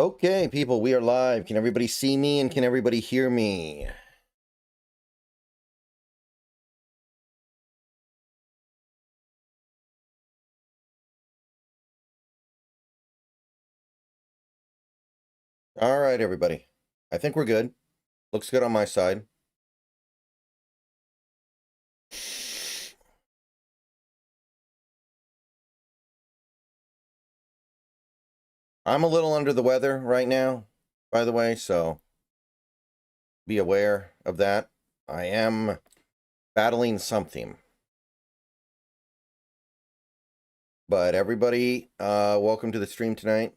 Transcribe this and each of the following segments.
Okay, people, we are live. Can everybody see me and can everybody hear me? All right, everybody. I think we're good. Looks good on my side. I'm a little under the weather right now, by the way, so be aware of that. I am battling something. But everybody, welcome to the stream tonight.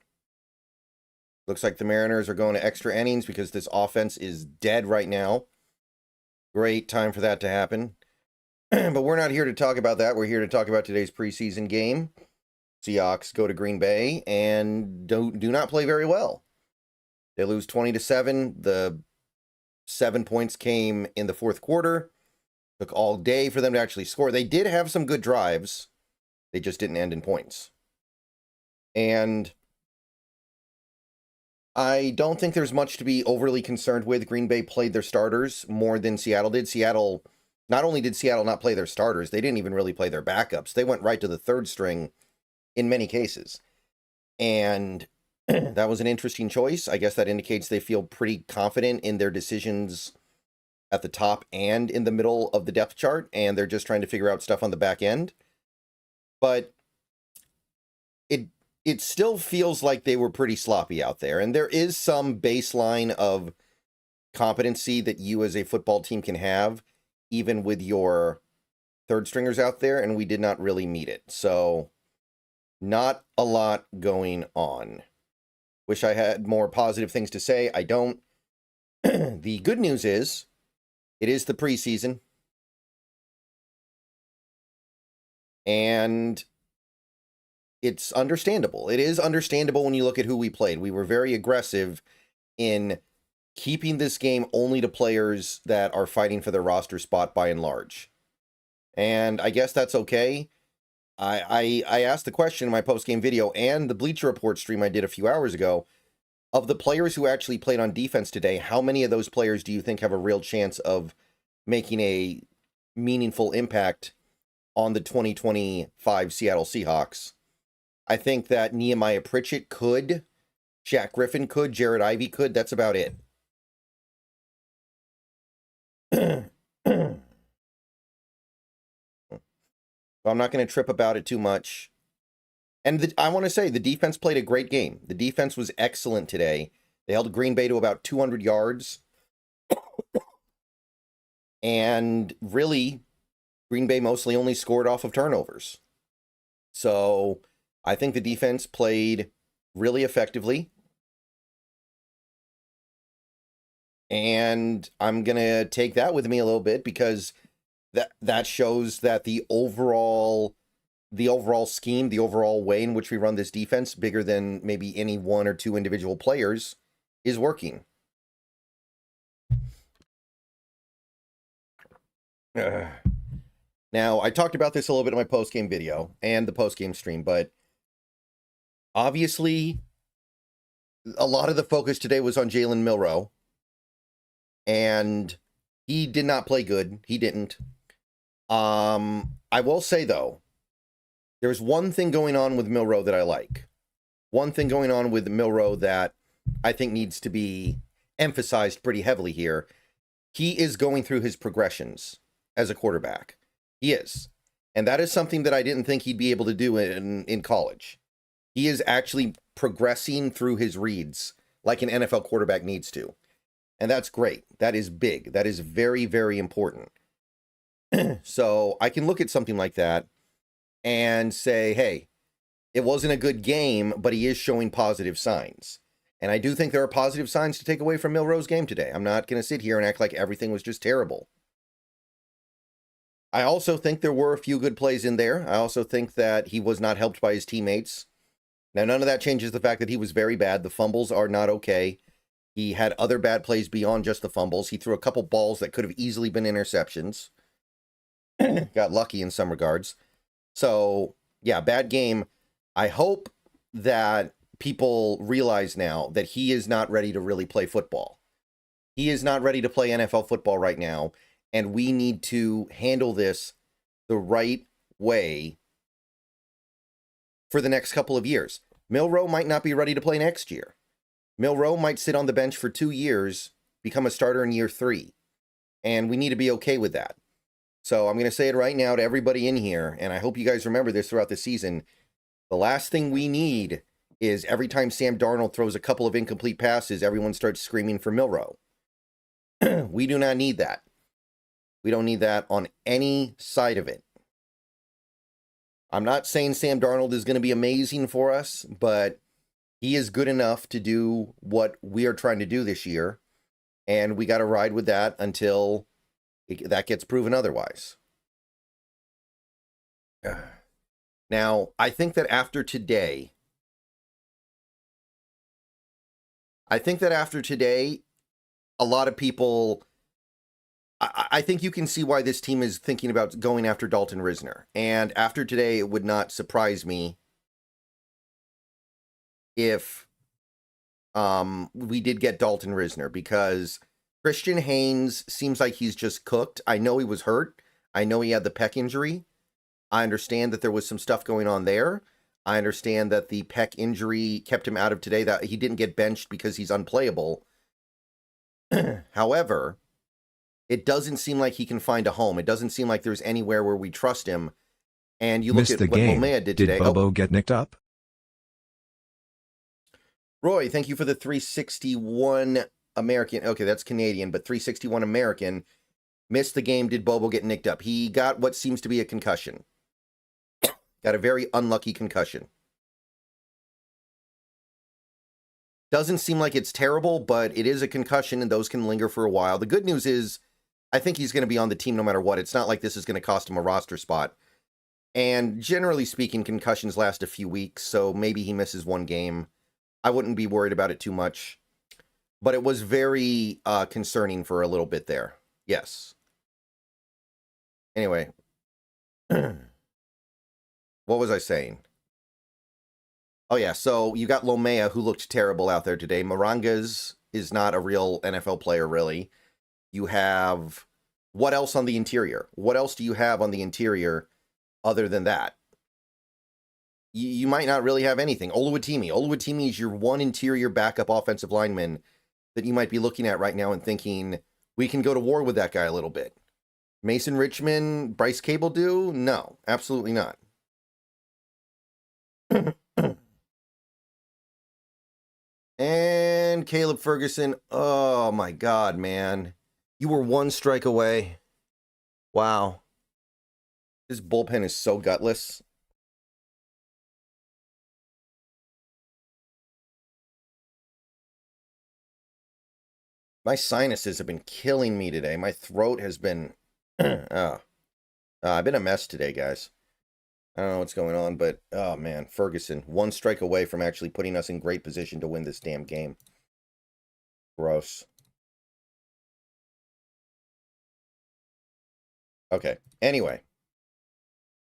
Looks like the Mariners are going to extra innings because this offense is dead right now. Great time for that to happen. But we're not here to talk about that. We're here to talk about today's preseason game. Seahawks go to Green Bay and do not play very well. They lose 20-7. The 7 points came in the fourth quarter. Took all day for them to actually score. They did have some good drives. They just didn't end in points. And I don't think there's much to be overly concerned with. Green Bay played their starters more than Seattle did. Not only did Seattle not play their starters, they didn't even really play their backups. They went right to the third string in many cases. And that was an interesting choice. I guess that indicates they feel pretty confident in their decisions at the top and in the middle of the depth chart, and they're just trying to figure out stuff on the back end. But it still feels like they were pretty sloppy out there, and there is some baseline of competency that you as a football team can have, even with your third stringers out there, and we did not really meet it. So not a lot going on. Wish I had more positive things to say. I don't. The good news is, it is the preseason. And it's understandable. It is understandable when you look at who we played. We were very aggressive in keeping this game only to players that are fighting for their roster spot by and large. And I guess that's okay. I asked the question in my post-game video and the Bleacher Report stream I did a few hours ago, of the players who actually played on defense today, how many of those players do you think have a real chance of making a meaningful impact on the 2025 Seattle Seahawks? I think that Nehemiah Pritchett could, Shaq Griffin could, Jared Ivey could. That's about it. I'm not going to trip about it too much. And I want to say the defense played a great game. The defense was excellent today. They held Green Bay to about 200 yards. And really, Green Bay mostly only scored off of turnovers. So I think the defense played really effectively. And I'm going to take that with me a little bit because that shows that the overall scheme, the overall way in which we run this defense, bigger than maybe any one or two individual players, is working. Now, I talked about this a little bit in my post-game video and the post-game stream, but obviously, a lot of the focus today was on Jaylen Milroe, and he did not play good. He didn't. I will say, though, there's one thing going on with Milroe that I like. One thing going on with Milroe that I think needs to be emphasized pretty heavily here. He is going through his progressions as a quarterback. He is. And that is something that I didn't think he'd be able to do in college. He is actually progressing through his reads like an NFL quarterback needs to. And that's great. That is big. That is very, very important. So I can look at something like that and say, hey, it wasn't a good game, but he is showing positive signs. And I do think there are positive signs to take away from Milroe's game today. I'm not going to sit here and act like everything was just terrible. I also think there were a few good plays in there. I also think that he was not helped by his teammates. Now, none of that changes the fact that he was very bad. The fumbles are not okay. He had other bad plays beyond just the fumbles. He threw a couple balls that could have easily been interceptions. Got lucky in some regards. So, yeah, bad game. I hope that people realize now that he is not ready to really play football. He is not ready to play NFL football right now, and we need to handle this the right way for the next couple of years. Milroe might not be ready to play next year. Milroe might sit on the bench for 2 years, become a starter in year 3, and we need to be okay with that. So I'm going to say it right now to everybody in here, and I hope you guys remember this throughout the season. The last thing we need is every time Sam Darnold throws a couple of incomplete passes, everyone starts screaming for Milroe. We do not need that. We don't need that on any side of it. I'm not saying Sam Darnold is going to be amazing for us, but he is good enough to do what we are trying to do this year, and we got to ride with that until that gets proven otherwise. Now, I think that after today, a lot of people, I think you can see why this team is thinking about going after Dalton Risner. And after today, it would not surprise me if we did get Dalton Risner, because Christian Haynes seems like he's just cooked. I know he was hurt. I know he had the pec injury. I understand that there was some stuff going on there. I understand that the pec injury kept him out of today, that he didn't get benched because he's unplayable. However, it doesn't seem like he can find a home. It doesn't seem like there's anywhere where we trust him. And you look at what Lomea did today. Did Bobo get nicked up? Roy, thank you for the 361 American. Okay, that's Canadian, but 361 American. Missed the game. Did Bobo get nicked up? He got what seems to be a concussion. Got a very unlucky concussion. Doesn't seem like it's terrible, but it is a concussion, and those can linger for a while. The good news is, I think he's going to be on the team no matter what. It's not like this is going to cost him a roster spot. And generally speaking, concussions last a few weeks, so maybe he misses one game. I wouldn't be worried about it too much. But it was very concerning for a little bit there. Yes. Anyway. What was I saying? Oh, yeah, so you got Lomea, who looked terrible out there today. Morangas is not a real NFL player, really. You have... What else on the interior? What else do you have on the interior other than that? You might not really have anything. Oluwatimi. Oluwatimi is your one interior backup offensive lineman that you might be looking at right now and thinking, we can go to war with that guy a little bit. Mason Richmond, Bryce Cable do? No, absolutely not. And Caleb Ferguson. Oh, my God, man. You were one strike away. Wow. This bullpen is so gutless. My sinuses have been killing me today. My throat has been... I've been a mess today, guys. I don't know what's going on, but... Oh, man. Ferguson. One strike away from actually putting us in great position to win this damn game. Gross. Okay. Anyway.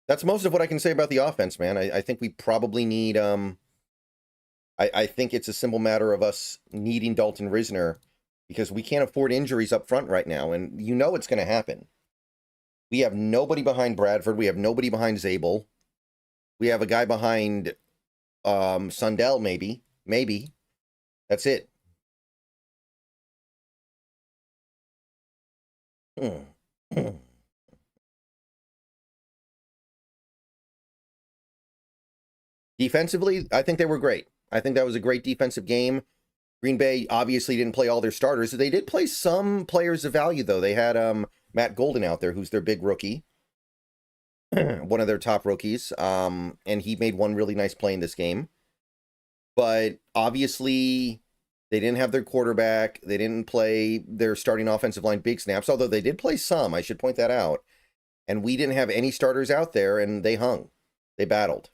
That's most of what I can say about the offense, man. I think we probably need... I think it's a simple matter of us needing Dalton Risner, because we can't afford injuries up front right now, and you know it's going to happen. We have nobody behind Bradford. We have nobody behind Zabel. We have a guy behind Sundell, maybe. Maybe. That's it. Defensively, I think they were great. I think that was a great defensive game. Green Bay obviously didn't play all their starters. They did play some players of value, though. They had Matt Golden out there, who's their big rookie. One of their top rookies. And he made one really nice play in this game. But obviously, they didn't have their quarterback. They didn't play their starting offensive line big snaps, although they did play some. I should point that out. And we didn't have any starters out there, and they hung. They battled.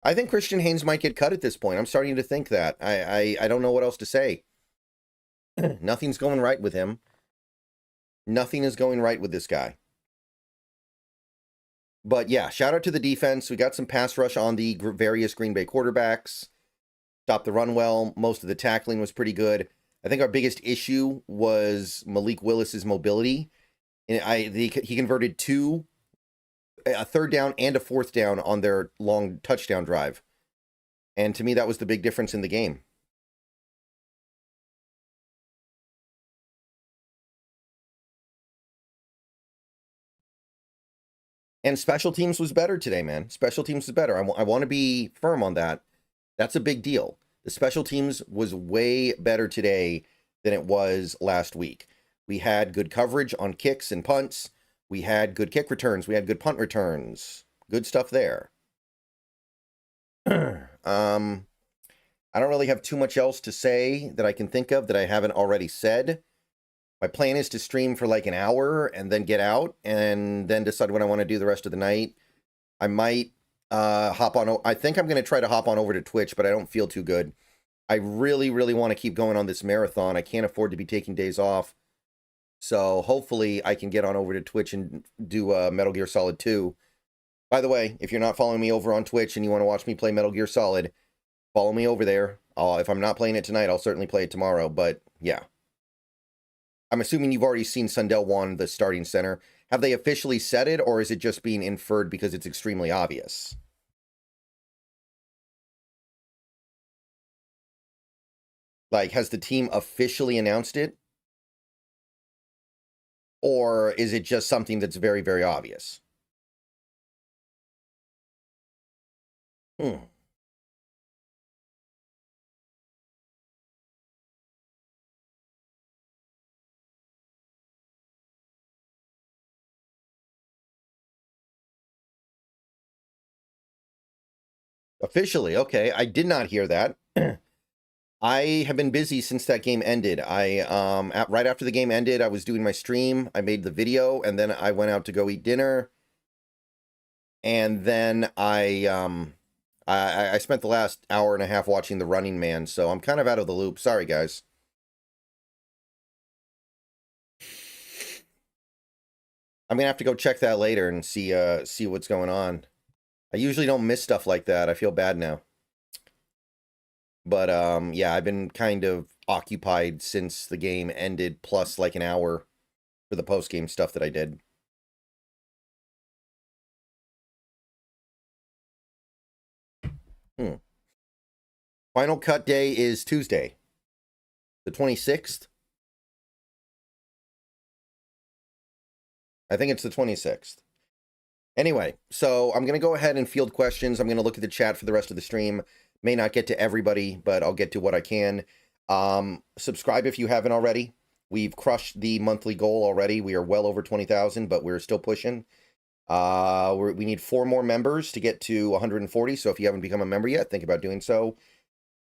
I think Christian Haynes might get cut at this point. I'm starting to think that. I don't know what else to say. Nothing's going right with him. Nothing is going right with this guy. But yeah, shout out to the defense. We got some pass rush on the various Green Bay quarterbacks. Stopped the run well. Most of the tackling was pretty good. I think our biggest issue was Malik Willis's mobility. And he converted a third down and a fourth down on their long touchdown drive. And to me, that was the big difference in the game. And special teams was better today, man. Special teams was better. I want to be firm on that. That's a big deal. The special teams was way better today than it was last week. We had good coverage on kicks and punts. We had good kick returns. We had good punt returns. Good stuff there. I don't really have too much else to say that I can think of that I haven't already said. My plan is to stream for like an hour and then get out and then decide what I want to do the rest of the night. I might hop on. I think I'm going to try to hop on over to Twitch, but I don't feel too good. I really, really want to keep going on this marathon. I can't afford to be taking days off. So hopefully I can get on over to Twitch and do Metal Gear Solid 2. By the way, if you're not following me over on Twitch and you want to watch me play Metal Gear Solid, follow me over there. If I'm not playing it tonight, I'll certainly play it tomorrow. But yeah. I'm assuming you've already seen Sundell Wan, the starting center. Have they officially said it, or is it just being inferred because it's extremely obvious? Like, has the team officially announced it? Or is it just something that's very, very obvious? Officially, okay. I did not hear that. I have been busy since that game ended. Right after the game ended, I was doing my stream. I made the video, and then I went out to go eat dinner. And then I spent the last hour and a half watching The Running Man, so I'm kind of out of the loop. Sorry, guys. I'm gonna have to go check that later and see what's going on. I usually don't miss stuff like that. I feel bad now. But yeah, I've been kind of occupied since the game ended, plus like an hour for the post-game stuff that I did. Final cut day is Tuesday, the 26th. I think it's the 26th. Anyway, so I'm going to go ahead and field questions. I'm going to look at the chat for the rest of the stream. May not get to everybody, but I'll get to what I can. Subscribe if you haven't already. We've crushed the monthly goal already. We are well over 20,000, but we're still pushing. We need 4 more members to get to 140. So if you haven't become a member yet, think about doing so.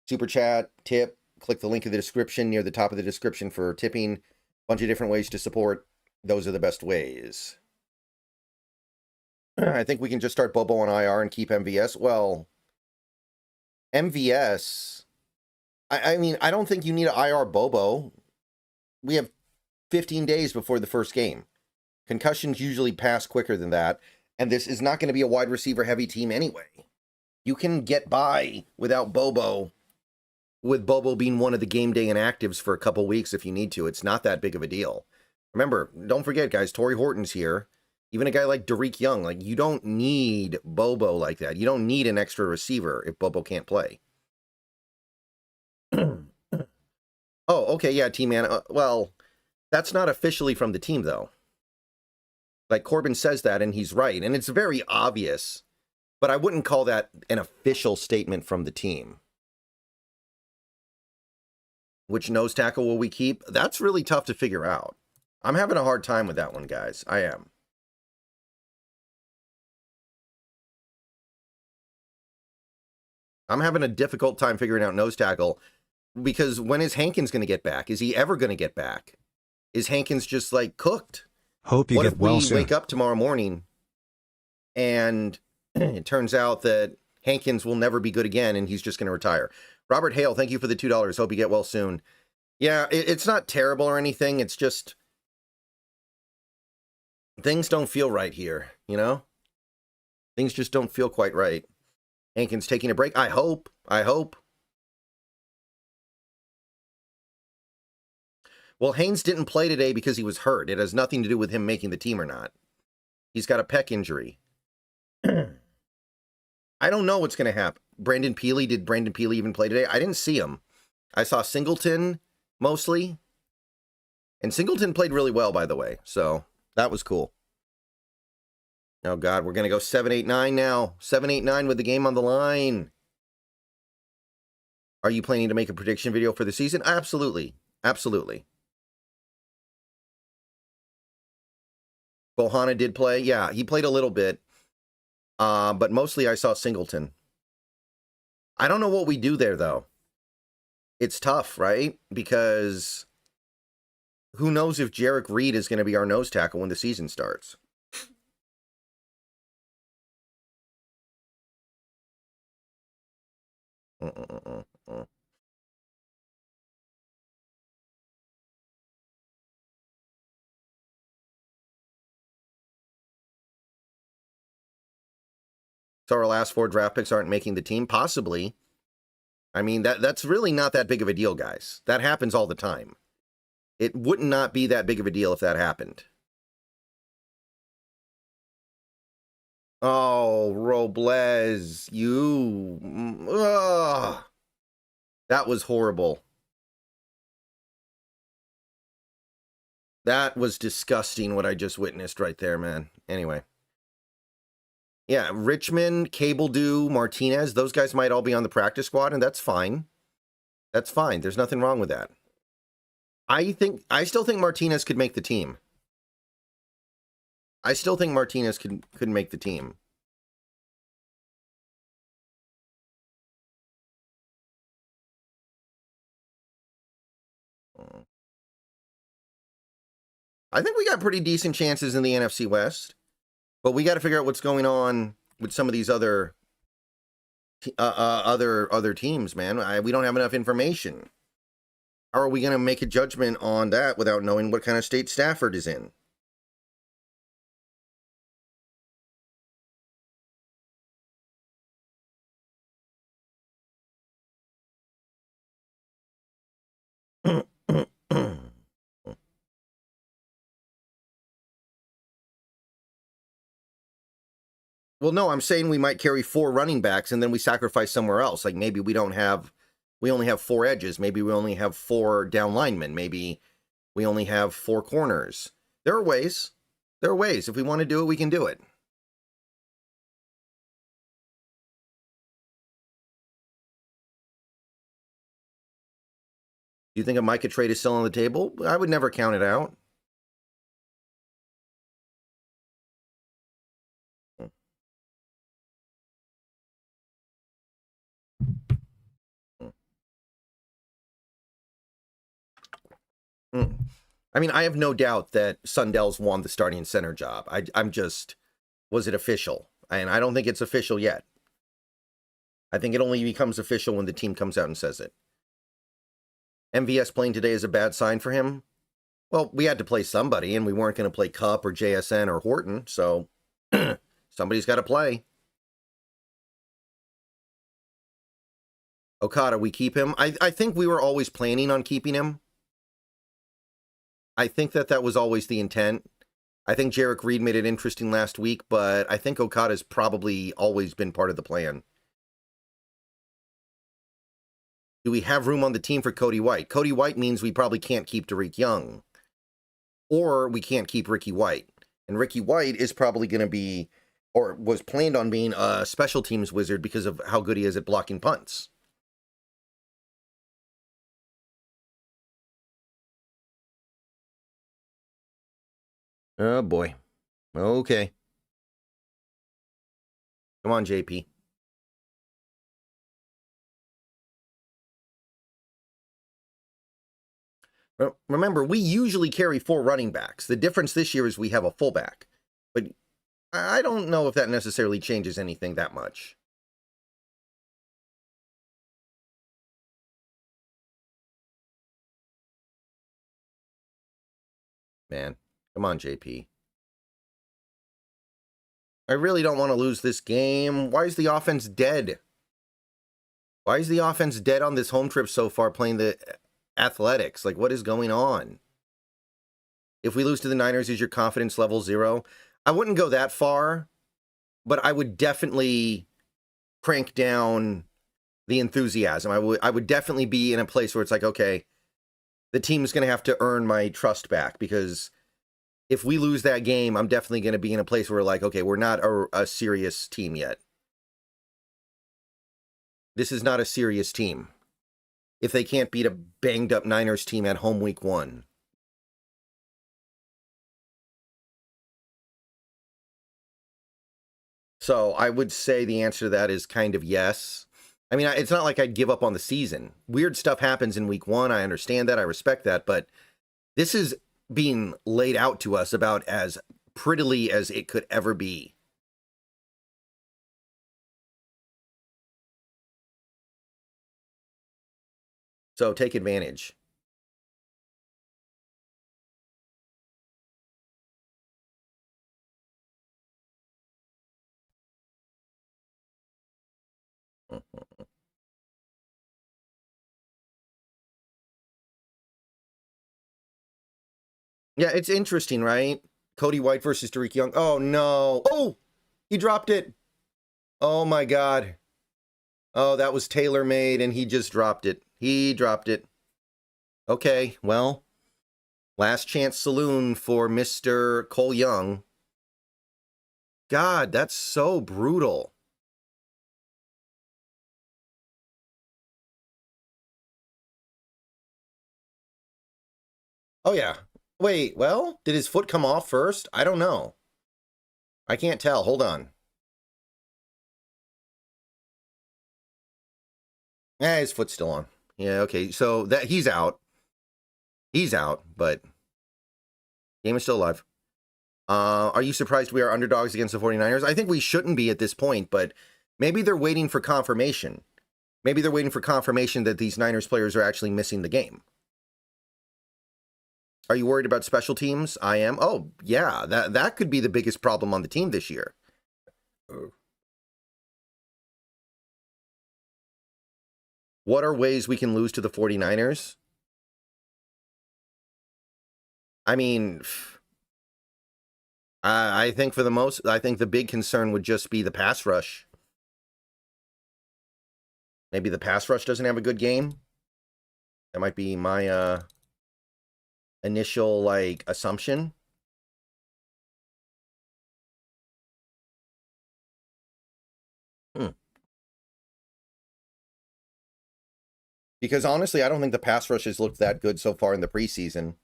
Super chat, tip, click the link in the description near the top of the description for tipping. Bunch of different ways to support. Those are the best ways. I think we can just start Bobo on IR and keep MVS. Well, MVS, I mean, I don't think you need an IR Bobo. We have 15 days before the first game. Concussions usually pass quicker than that, and this is not going to be a wide receiver heavy team anyway. You can get by without Bobo, with Bobo being one of the game day inactives for a couple weeks if you need to. It's not that big of a deal. Remember, don't forget, guys, Torrey Horton's here. Even a guy like Derek Young, like, you don't need Bobo like that. You don't need an extra receiver if Bobo can't play. Oh, okay, yeah, T-Man. Well, that's not officially from the team, though. Like, Corbin says that, and he's right. And it's very obvious. But I wouldn't call that an official statement from the team. Which nose tackle will we keep? That's really tough to figure out. I'm having a hard time with that one, guys. I am. I'm having a difficult time figuring out nose tackle because when is Hankins going to get back? Is he ever going to get back? Is Hankins just like cooked? Hope you get well soon. What if we wake up tomorrow morning and it turns out that Hankins will never be good again and he's just going to retire? Robert Hale, thank you for the $2. Hope you get well soon. Yeah, it's not terrible or anything. It's just things don't feel right here, you know? Things just don't feel quite right. Hankins taking a break. I hope. Well, Haynes didn't play today because he was hurt. It has nothing to do with him making the team or not. He's got a pec injury. I don't know what's going to happen. Did Brandon Peely even play today? I didn't see him. I saw Singleton mostly. And Singleton played really well, by the way. So that was cool. Oh, God, we're going to go 7-8-9 now. 7-8-9 with the game on the line. Are you planning to make a prediction video for the season? Absolutely. Absolutely. Bohanna did play. Yeah, he played a little bit. But mostly I saw Singleton. I don't know what we do there, though. It's tough, right? Because who knows if Jarek Reed is going to be our nose tackle when the season starts. It's So our last 4 draft picks aren't making the team? Possibly. I mean, that's really not that big of a deal, guys. That happens all the time. It would not be that big of a deal if that happened. Oh, Robles, you... Ugh. That was horrible. That was disgusting what I just witnessed right there, man. Anyway. Yeah, Richmond, Cable Dew, Martinez, those guys might all be on the practice squad, and that's fine. That's fine. There's nothing wrong with that. I still think Martinez could make the team. I still think Martinez could make the team. I think we got pretty decent chances in the NFC West, but we got to figure out what's going on with some of these other teams, man. We don't have enough information. How are we going to make a judgment on that without knowing what kind of state Stafford is in? Well, no, I'm saying we might carry 4 running backs and then we sacrifice somewhere else. Like maybe we only have 4 edges. Maybe we only have 4 down linemen. Maybe we only have 4 corners. There are ways. If we want to do it, we can do it. Do you think a Micah trade is still on the table? I would never count it out. I mean, I have no doubt that Sundell's won the starting center job. I'm just, was it official? And I don't think it's official yet. I think it only becomes official when the team comes out and says it. MVS playing today is a bad sign for him. Well, we had to play somebody, and we weren't going to play Cup or JSN or Horton, so somebody's got to play. Okada, we keep him. I think we were always planning on keeping him. I think that was always the intent. I think Jarek Reed made it interesting last week, but I think Okada's probably always been part of the plan. Do we have room on the team for Cody White? Cody White means we probably can't keep Derek Young. Or we can't keep Ricky White. And Ricky White is probably going to be, or was planned on being, a special teams wizard because of how good he is at blocking punts. Oh, boy. Okay. Come on, JP. Remember, we usually carry 4 running backs. The difference this year is we have a fullback. But I don't know if that necessarily changes anything that much. Man, come on, JP. I really don't want to lose this game. Why is the offense dead? Why is the offense dead on this home trip so far playing the Athletics? Like, what is going on? If we lose to the Niners, is your confidence level 0? I wouldn't go that far, but I would definitely crank down the enthusiasm. I would definitely be in a place where it's like, okay, the team's going to have to earn my trust back, because if we lose that game, I'm definitely going to be in a place where we're like, okay, we're not a serious team yet. This is not a serious team if they can't beat a banged-up Niners team at home week 1. So I would say the answer to that is kind of yes. I mean, it's not like I'd give up on the season. Weird stuff happens in week 1. I understand that. I respect that. But this is being laid out to us about as prettily as it could ever be. So take advantage. Yeah, it's interesting, right? Cody White versus Tariq Young. Oh, no. Oh, he dropped it. Oh, my God. Oh, that was tailor-made, and he just dropped it. He dropped it. Okay, well, last chance saloon for Mr. Cole Young. God, that's so brutal. Oh, yeah. Wait, well, did his foot come off first? I don't know. I can't tell. Hold on. His foot's still on. Yeah, okay. So that he's out. He's out, but game is still alive. Are you surprised we are underdogs against the 49ers? I think we shouldn't be at this point, but maybe they're waiting for confirmation. Maybe they're waiting for confirmation that these Niners players are actually missing the game. Are you worried about special teams? I am. Oh, yeah, that could be the biggest problem on the team this year. What are ways we can lose to the 49ers? I mean, I think I think the big concern would just be the pass rush. Maybe the pass rush doesn't have a good game. That might be my initial assumption. Because honestly, I don't think the pass rush has looked that good so far in the preseason.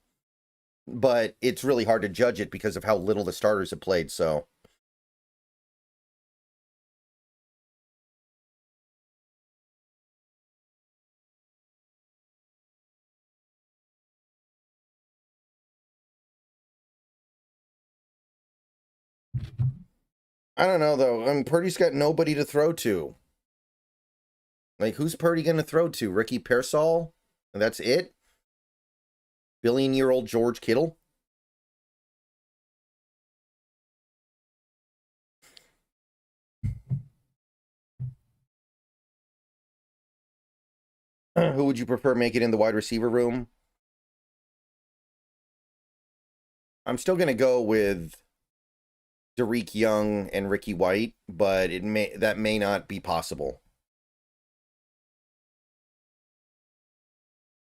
But it's really hard to judge it because of how little the starters have played, so. I don't know, though. Purdy's got nobody to throw to. Like, who's Purdy going to throw to? Ricky Pearsall? And that's it? Billion-year-old George Kittle? Who would you prefer make it in the wide receiver room? I'm still going to go with Tariq Young and Ricky White, but that may not be possible.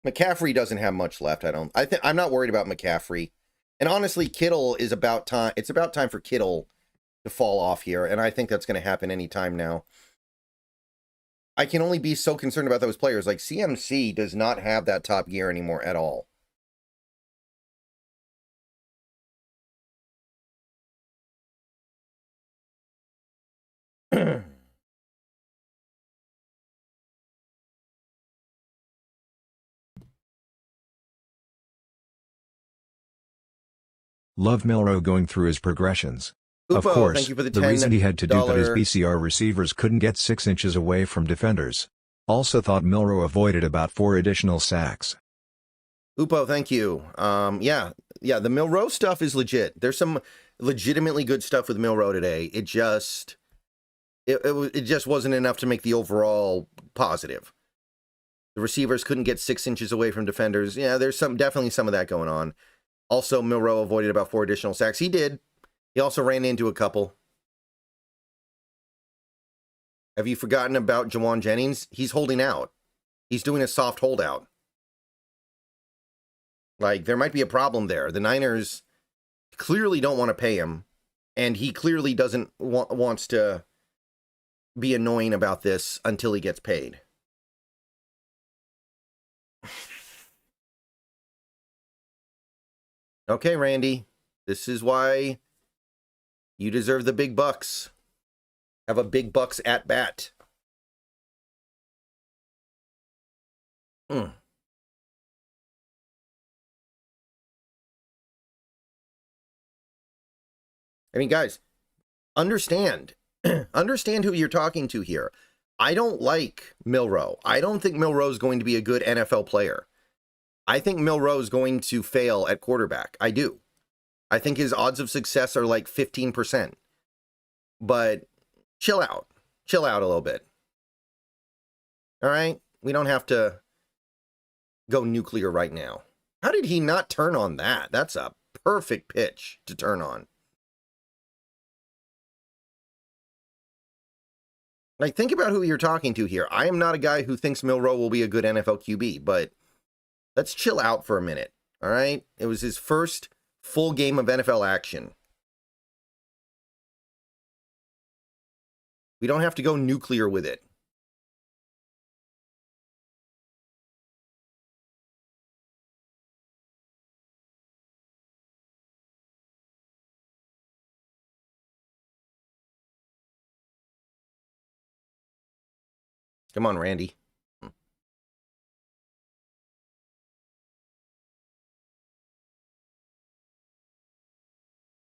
McCaffrey doesn't have much left. I'm not worried about McCaffrey. And honestly, Kittle is about time. It's about time for Kittle to fall off here, and I think that's going to happen any time now. I can only be so concerned about those players. Like, CMC does not have that top gear anymore at all. Love Milroe going through his progressions. Upo, Of course, thank you for the reason he had to do that is $10 BCR receivers couldn't get 6 inches away from defenders. Also thought Milroe avoided about 4 additional sacks. Upo, thank you. Yeah, the Milroe stuff is legit. There's some legitimately good stuff with Milroe today. It just it just wasn't enough to make the overall positive. The receivers couldn't get 6 inches away from defenders. Yeah, there's definitely some of that going on. Also, Milroe avoided about 4 additional sacks. He did. He also ran into a couple. Have you forgotten about Jawan Jennings? He's holding out. He's doing a soft holdout. Like, there might be a problem there. The Niners clearly don't want to pay him, and he clearly doesn't wants to be annoying about this until he gets paid. Okay, Randy, this is why you deserve the big bucks. Have a big bucks at bat. I mean, guys, understand who you're talking to here. I don't like Milroe. I don't think Milroe is going to be a good NFL player. I think Milroe is going to fail at quarterback. I do. I think his odds of success are like 15%. But chill out. Chill out a little bit. All right? We don't have to go nuclear right now. How did he not turn on that? That's a perfect pitch to turn on. Like, think about who you're talking to here. I am not a guy who thinks Milroe will be a good NFL QB, but let's chill out for a minute, all right? It was his first full game of NFL action. We don't have to go nuclear with it. Come on, Randy.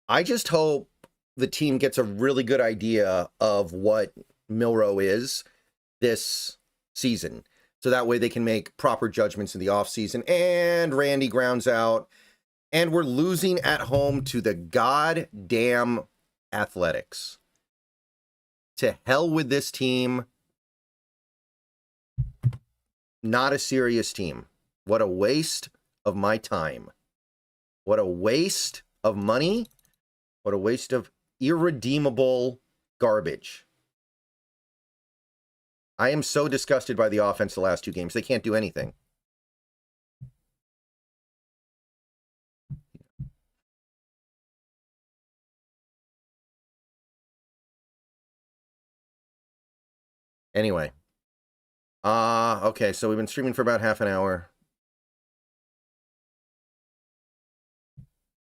I just hope the team gets a really good idea of what Milroe is this season. So that way they can make proper judgments in the offseason. And Randy grounds out. And we're losing at home to the goddamn Athletics. To hell with this team. Not a serious team. What a waste of my time. What a waste of money. What a waste of irredeemable garbage. I am so disgusted by the offense the last 2 games. They can't do anything. Anyway. Okay, so we've been streaming for about half an hour.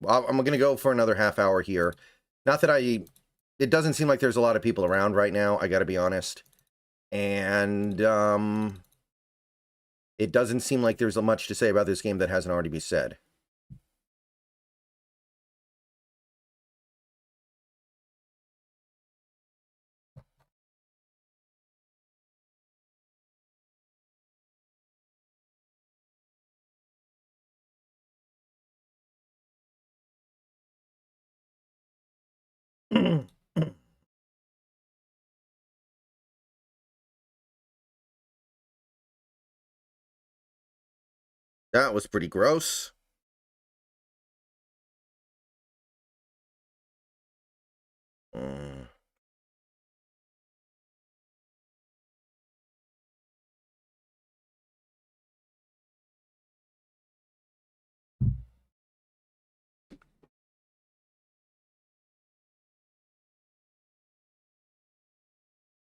I'm going to go for another half hour here. Not that it doesn't seem like there's a lot of people around right now, I got to be honest. And it doesn't seem like there's much to say about this game that hasn't already been said. That was pretty gross.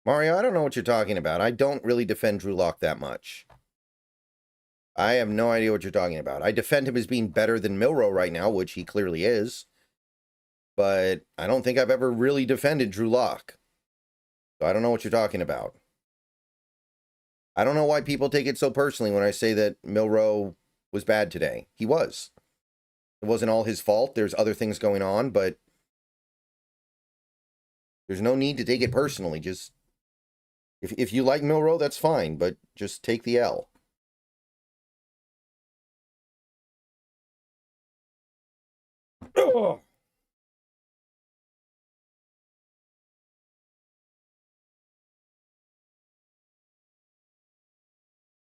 Mario, I don't know what you're talking about. I don't really defend Drew Lock that much. I have no idea what you're talking about. I defend him as being better than Milroe right now, which he clearly is. But I don't think I've ever really defended Drew Lock. So I don't know what you're talking about. I don't know why people take it so personally when I say that Milroe was bad today. He was. It wasn't all his fault. There's other things going on, but there's no need to take it personally. Just, if you like Milroe, that's fine, but just take the L. Oh.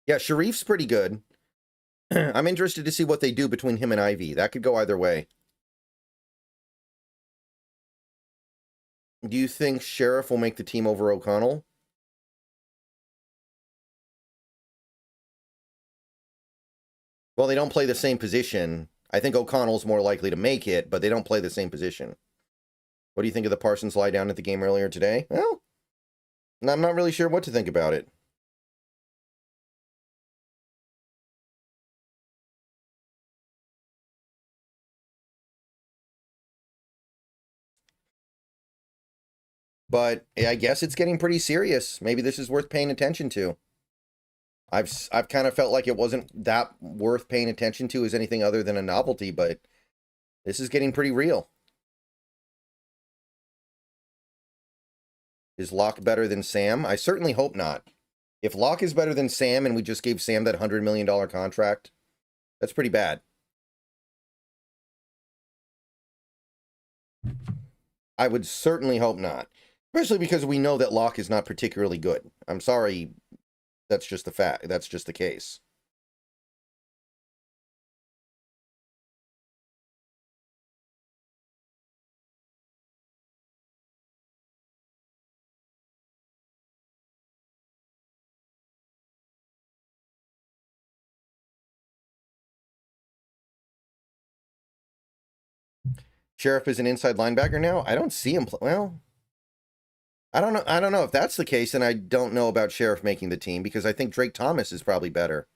Yeah, Sharif's pretty good. I'm interested to see what they do between him and Ivy. That could go either way. Do you think Sheriff will make the team over O'Connell? Well, they don't play the same position. I think O'Connell's more likely to make it, but they don't play the same position. What do you think of the Parsons lie down at the game earlier today? Well, I'm not really sure what to think about it. But I guess it's getting pretty serious. Maybe this is worth paying attention to. I've kind of felt like it wasn't that worth paying attention to as anything other than a novelty, but this is getting pretty real. Is Locke better than Sam? I certainly hope not. If Locke is better than Sam and we just gave Sam that $100 million contract, that's pretty bad. I would certainly hope not. Especially because we know that Locke is not particularly good. I'm sorry. That's just the fact. That's just the case. Sheriff is an inside linebacker now? I don't see him. Well, I don't know. I don't know if that's the case, and I don't know about Sheriff making the team because I think Drake Thomas is probably better.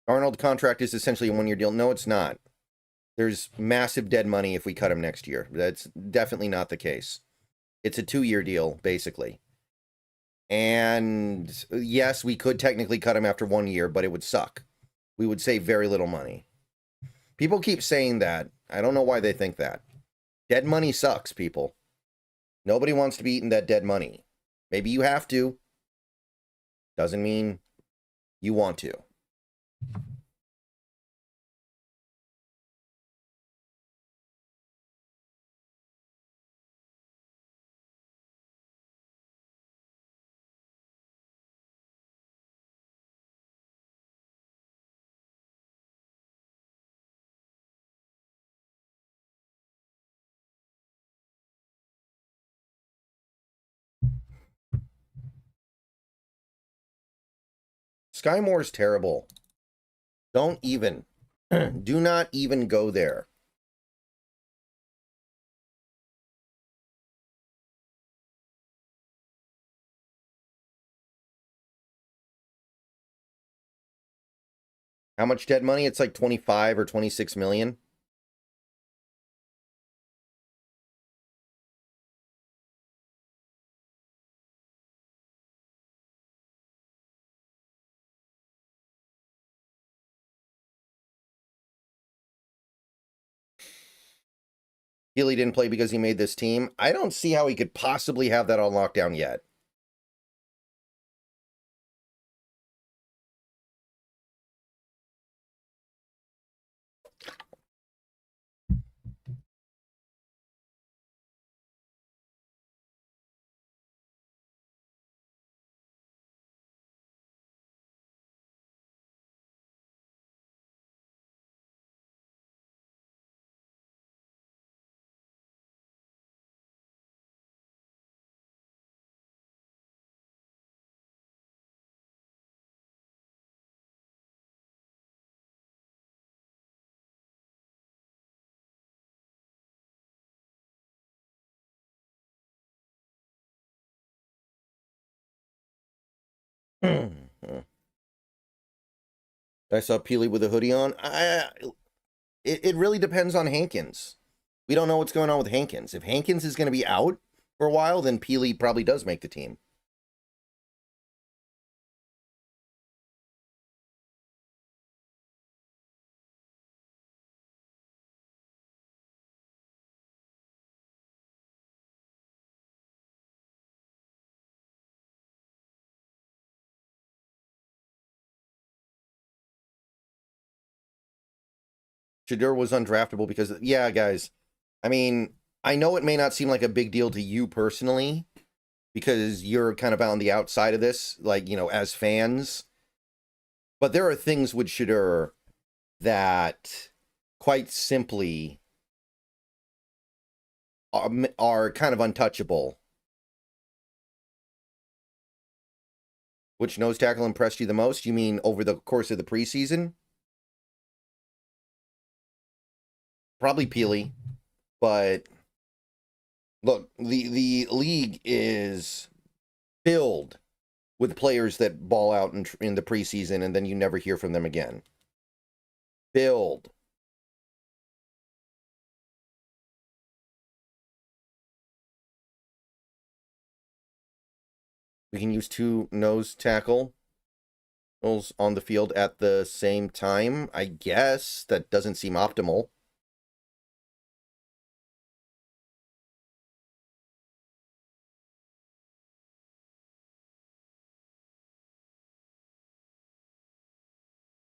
Arnold contract is essentially a one-year deal. No, it's not. There's massive dead money if we cut him next year. That's definitely not the case. It's a 2-year deal, basically. And yes, we could technically cut him after 1 year, but it would suck. We would save very little money. People keep saying that. I don't know why they think that. Dead money sucks, people. Nobody wants to be eating that dead money. Maybe you have to. Doesn't mean you want to. Sky Moore's terrible. Don't even. Do not even go there. How much dead money? It's like 25 or 26 million. Healy didn't play because he made this team. I don't see how he could possibly have that on lockdown yet. I saw Peely with a hoodie on. It really depends on Hankins. We don't know what's going on with Hankins. If Hankins is going to be out for a while, then Peely probably does make the team. Shadur was undraftable because, yeah, guys, I mean, I know it may not seem like a big deal to you personally because you're kind of on the outside of this, like, as fans, but there are things with Shadur that quite simply are kind of untouchable. Which nose tackle impressed you the most? You mean over the course of the preseason? Probably Peely, but look, the league is filled with players that ball out in the preseason and then you never hear from them again. Filled. We can use two nose tackles on the field at the same time. I guess that doesn't seem optimal.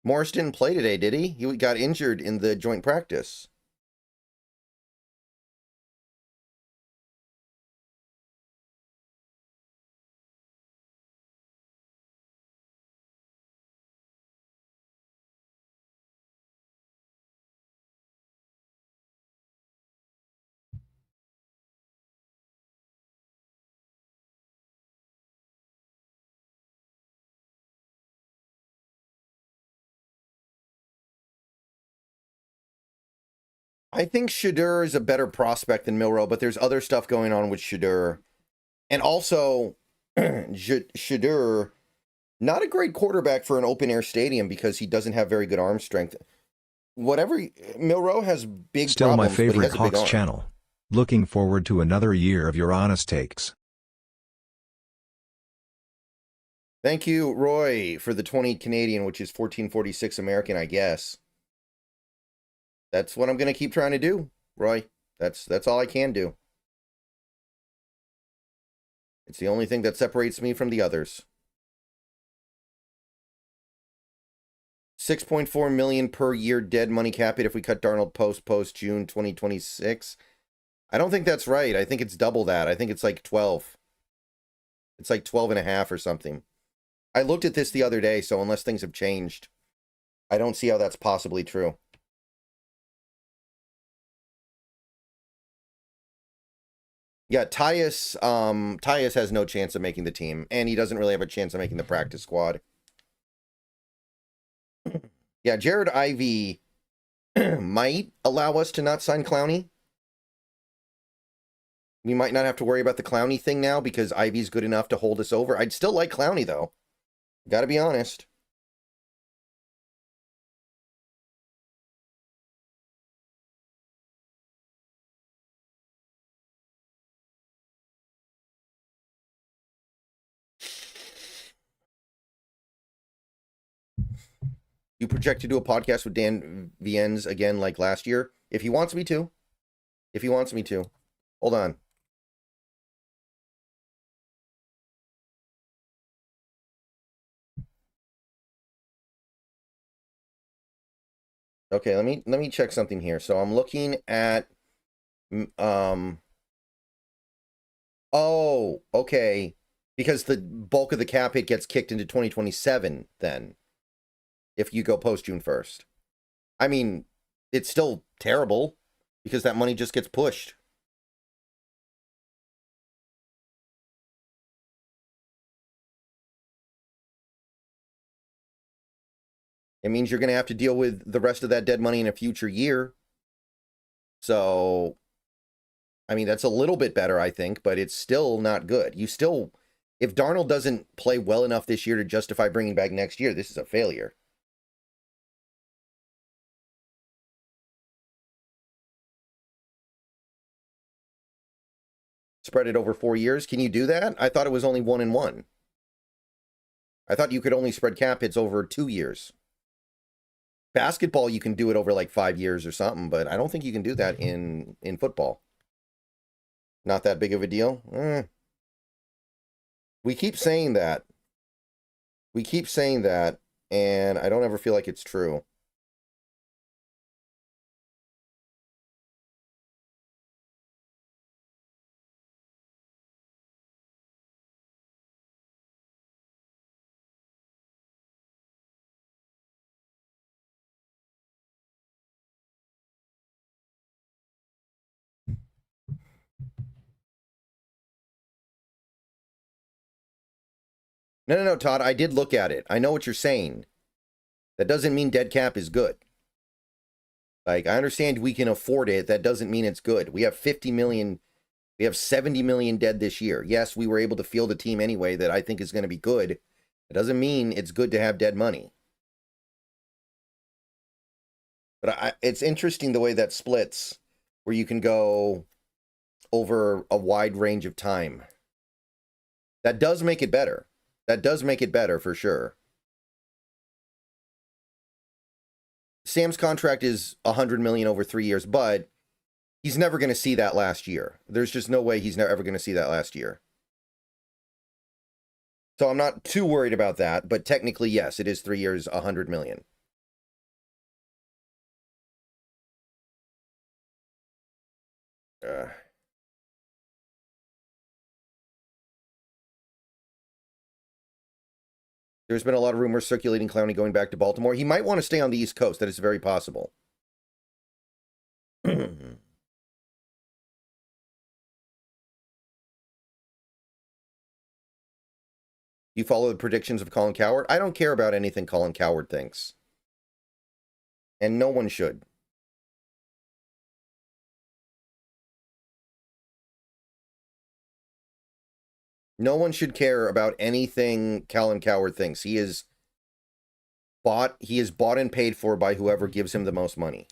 Morris didn't play today, did he? He got injured in the joint practice. I think Shadur is a better prospect than Milroe, but there's other stuff going on with Shadur. And also, Shadur, not a great quarterback for an open air stadium because he doesn't have very good arm strength. Milroe has big Still problems, my but he favorite has a big Hawks arm. channel. Looking forward to another year of your honest takes. Thank you, Roy, for the 20 Canadian, which is 1446 American, I guess. That's what I'm going to keep trying to do, Roy. That's all I can do. It's the only thing that separates me from the others. 6.4 million per year dead money cap it if we cut Darnold post June 2026. I don't think that's right. I think it's double that. I think it's like 12. It's like 12 and a half or something. I looked at this the other day, so unless things have changed, I don't see how that's possibly true. Yeah, Tyus has no chance of making the team, and he doesn't really have a chance of making the practice squad. Yeah, Jared Ivey might allow us to not sign Clowney. We might not have to worry about the Clowney thing now because Ivey's good enough to hold us over. I'd still like Clowney, though. Gotta be honest. You project to do a podcast with Dan Viennes again like last year? If he wants me to. If he wants me to. Hold on. Okay, let me check something here. So I'm looking at oh, okay. Because the bulk of the cap hit gets kicked into 2027 then. If you go post June 1st. I mean, it's still terrible because that money just gets pushed. It means you're going to have to deal with the rest of that dead money in a future year. So, I mean, that's a little bit better, I think, but it's still not good. If Darnold doesn't play well enough this year to justify bringing back next year, this is a failure. Spread it over 4 years. Can you do that? I thought it was only 1 and 1. I thought you could only spread cap hits over 2 years. Basketball, you can do it over like 5 years or something, but I don't think you can do that in football. Not that big of a deal. We keep saying that. We keep saying that, and I don't ever feel like it's true. No, Todd. I did look at it. I know what you're saying. That doesn't mean dead cap is good. Like, I understand we can afford it. That doesn't mean it's good. We have 50 million. We have 70 million dead this year. Yes, we were able to field a team anyway that I think is going to be good. It doesn't mean it's good to have dead money. But it's interesting the way that splits, where you can go over a wide range of time. That does make it better. That does make it better for sure. Sam's contract is 100 million over 3 years, but he's never going to see that last year. There's just no way he's ever going to see that last year. So I'm not too worried about that, but technically, yes, it is 3 years, 100 million. There's been a lot of rumors circulating Clowney going back to Baltimore. He might want to stay on the East Coast. That is very possible. You follow the predictions of Colin Cowherd? I don't care about anything Colin Cowherd thinks. And no one should. No one should care about anything Colin Cowherd thinks. He is bought and paid for by whoever gives him the most money.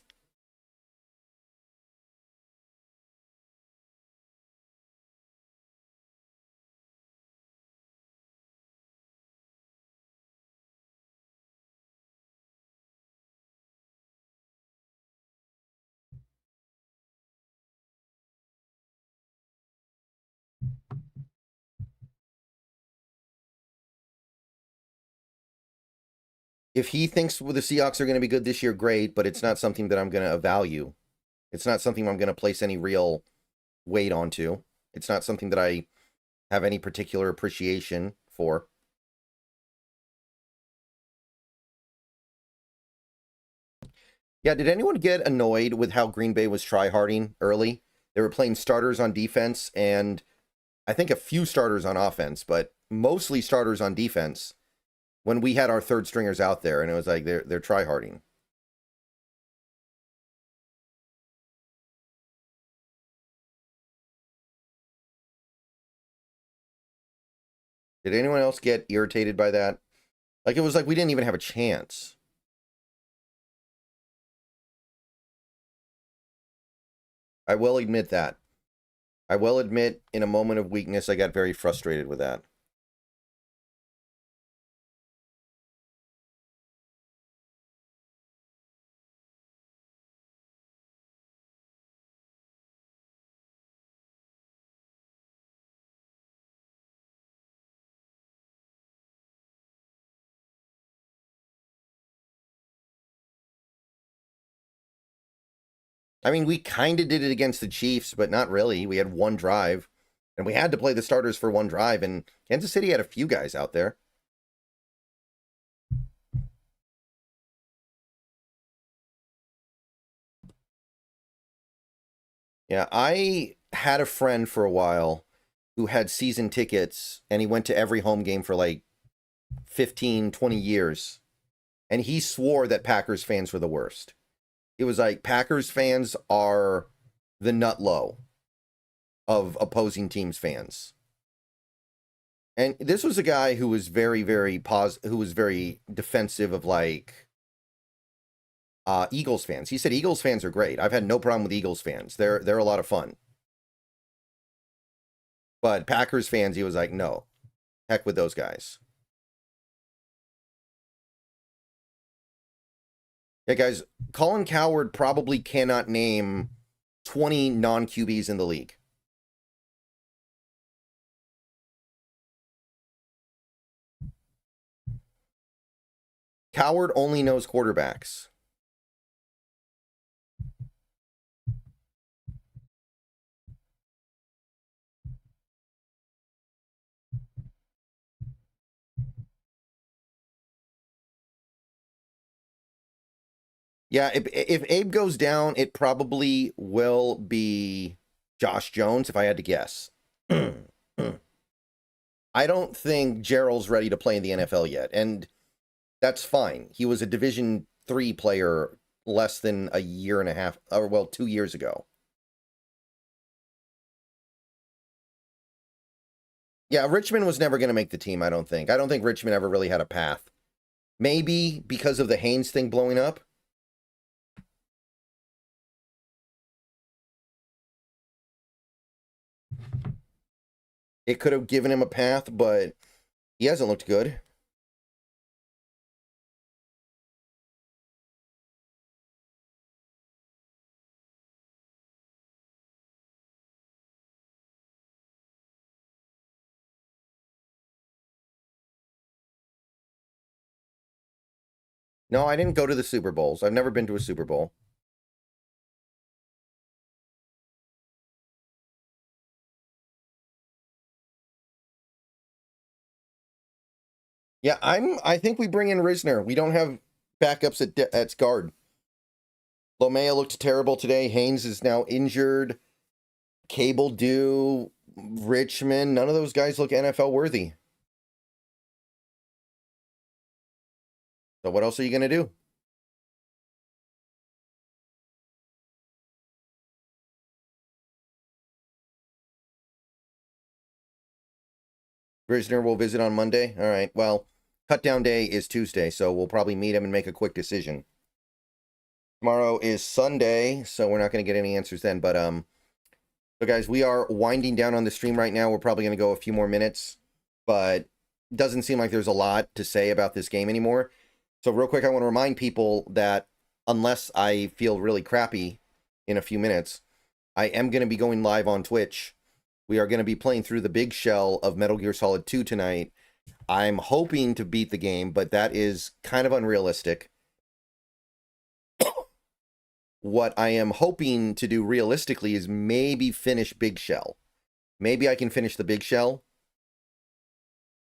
If he thinks the Seahawks are going to be good this year, great, but it's not something that I'm going to value. It's not something I'm going to place any real weight onto. It's not something that I have any particular appreciation for. Yeah, did anyone get annoyed with how Green Bay was tryharding early? They were playing starters on defense and I think a few starters on offense, but mostly starters on defense when we had our third stringers out there, and it was like they're tryharding. Did anyone else get irritated by that? Like, it was like we didn't even have a chance. I will admit that. I will admit, in a moment of weakness, I got very frustrated with that. I mean, we kind of did it against the Chiefs, but not really. We had one drive, and we had to play the starters for one drive, and Kansas City had a few guys out there. Yeah, I had a friend for a while who had season tickets, and he went to every home game for like 15, 20 years, and he swore that Packers fans were the worst. It was like Packers fans are the nut low of opposing teams' fans. And this was a guy who was very, who was very defensive of like Eagles fans. He said Eagles fans are great. I've had no problem with Eagles fans. They're a lot of fun. But Packers fans, he was like, no, heck with those guys. Yeah, guys, Colin Cowherd probably cannot name 20 non-QBs in the league. Cowherd only knows quarterbacks. Yeah, if Abe goes down, it probably will be Josh Jones, if I had to guess. I don't think Gerald's ready to play in the NFL yet, and that's fine. He was a Division III player less than a year and a half, or well, 2 years ago. Yeah, Richmond was never going to make the team, I don't think. I don't think Richmond ever really had a path. Maybe because of the Haynes thing blowing up. It could have given him a path, but he hasn't looked good. No, I didn't go to the Super Bowls. I've never been to a Super Bowl. Yeah, I think we bring in Risner. We don't have backups at guard. Lomea looked terrible today. Haynes is now injured. Cable Dew, Richmond, none of those guys look NFL worthy. So what else are you going to do? Risner will visit on Monday. All right. Well, cut down day is Tuesday, so we'll probably meet him and make a quick decision. Tomorrow is Sunday, so we're not going to get any answers then. But so guys, we are winding down on the stream right now. We're probably going to go a few more minutes, but doesn't seem like there's a lot to say about this game anymore. So real quick, I want to remind people that unless I feel really crappy in a few minutes, I am going to be going live on Twitch. We are going to be playing through the big shell of Metal Gear Solid 2 tonight. I'm hoping to beat the game, but that is kind of unrealistic. What I am hoping to do realistically is maybe finish Big Shell. Maybe I can finish the Big Shell.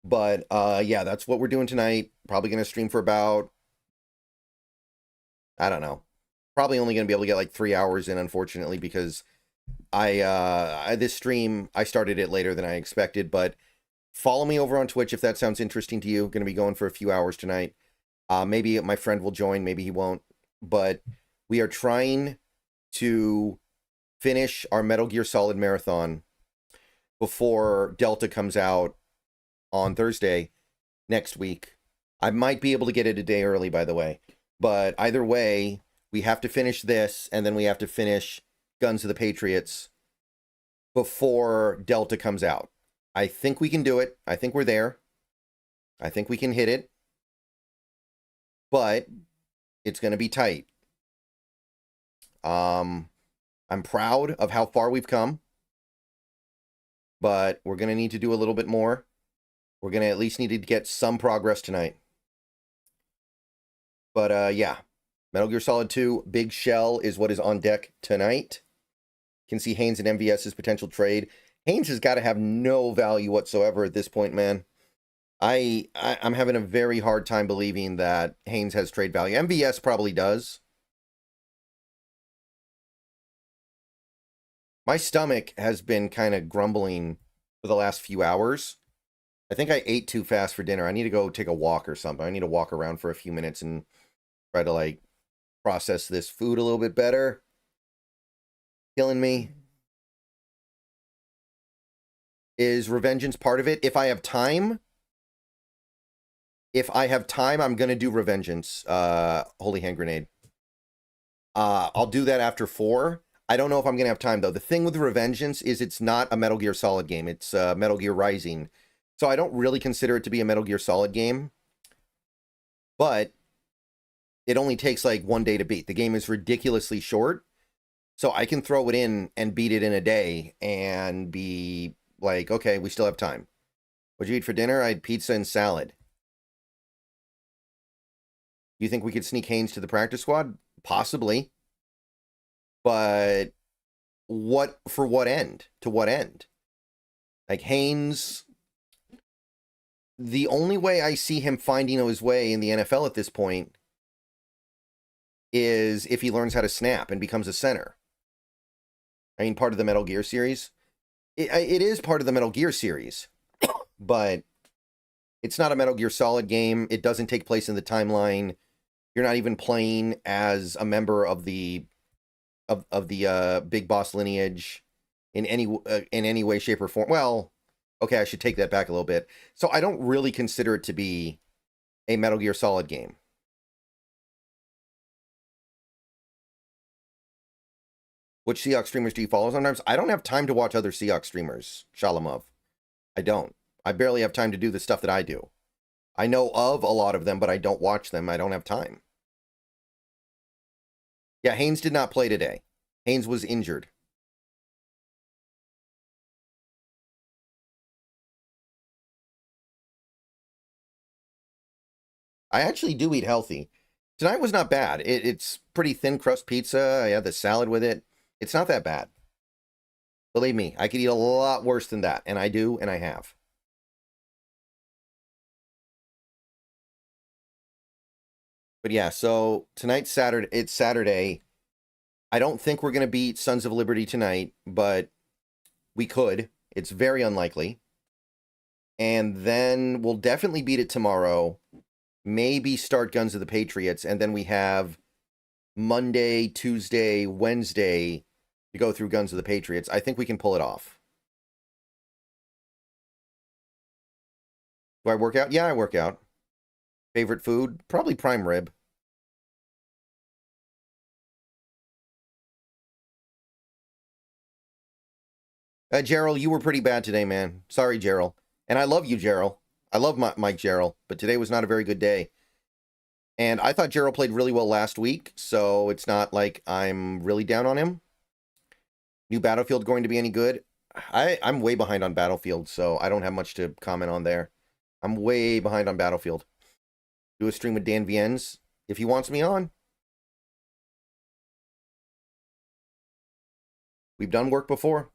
But yeah, that's what we're doing tonight. Probably going to stream for about, I don't know. Probably only going to be able to get like 3 hours in, unfortunately, because this stream, I started it later than I expected. But follow me over on Twitch if that sounds interesting to you. Going to be going for a few hours tonight. Maybe my friend will join, maybe he won't. But we are trying to finish our Metal Gear Solid marathon before Delta comes out on Thursday next week. I might be able to get it a day early, by the way. But either way, we have to finish this, and then we have to finish Guns of the Patriots before Delta comes out. I think we can do it. I think we're there. I think we can hit it. But it's going to be tight. I'm proud of how far we've come, but we're going to need to do a little bit more. We're going to at least need to get some progress tonight. But yeah, Metal Gear Solid 2 Big Shell is what is on deck tonight. You can see Haynes and MVS's potential trade. Haynes has got to have no value whatsoever at this point, man. I'm having a very hard time believing that Haynes has trade value. MVS probably does. My stomach has been kind of grumbling for the last few hours. I think I ate too fast for dinner. I need to go take a walk or something. I need to walk around for a few minutes and try to, like, process this food a little bit better. Killing me. Is Revengeance part of it? If I have time, I'm going to do Revengeance. Holy Hand Grenade. I'll do that after 4. I don't know if I'm going to have time, though. The thing with Revengeance is it's not a Metal Gear Solid game. It's Metal Gear Rising. So I don't really consider it to be a Metal Gear Solid game. But it only takes like 1 day to beat. The game is ridiculously short. So I can throw it in and beat it in a day and be like, okay, we still have time. What'd you eat for dinner? I had pizza and salad. You think we could sneak Haynes to the practice squad? Possibly. But for what end? To what end? Like Haynes, the only way I see him finding his way in the NFL at this point is if he learns how to snap and becomes a center. I mean, part of the Metal Gear series. It is part of the Metal Gear series. but it's not a Metal Gear Solid game. It doesn't take place in the timeline. You're not even playing as a member of the Big Boss lineage in any way, shape, or form. Well, okay, I should take that back a little bit. So I don't really consider it to be a Metal Gear Solid game. Which Seahawks streamers do you follow sometimes? I don't have time to watch other Seahawks streamers, Shalamov. I don't. I barely have time to do the stuff that I do. I know of a lot of them, but I don't watch them. I don't have time. Yeah, Haynes did not play today. Haynes was injured. I actually do eat healthy. Tonight was not bad. It's pretty thin crust pizza. I had the salad with it. It's not that bad. Believe me, I could eat a lot worse than that, and I do, and I have. But yeah, so tonight's Saturday. It's Saturday. I don't think we're going to beat Sons of Liberty tonight, but we could. It's very unlikely. And then we'll definitely beat it tomorrow. Maybe start Guns of the Patriots, and then we have Monday, Tuesday, Wednesday to go through Guns of the Patriots. I think we can pull it off. Do I work out? Yeah, I work out. Favorite food? Probably prime rib. Gerald, you were pretty bad today, man. Sorry, Gerald. And I love you, Gerald. I love Mike Gerald, but today was not a very good day. And I thought Gerald played really well last week, so it's not like I'm really down on him. New Battlefield going to be any good? I'm way behind on Battlefield, so I don't have much to comment on there. I'm way behind on Battlefield. Do a stream with Dan Viennes if he wants me on. We've done work before.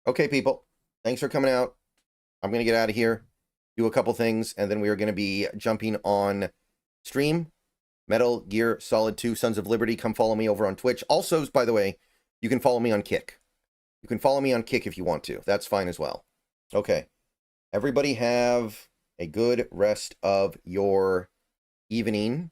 Okay, people. Thanks for coming out. I'm going to get out of here, do a couple things, and then we are going to be jumping on stream. Metal Gear Solid 2 Sons of Liberty. Come follow me over on Twitch. Also, by the way, you can follow me on Kick. You can follow me on Kick if you want to. That's fine as well. Okay. Everybody have a good rest of your evening.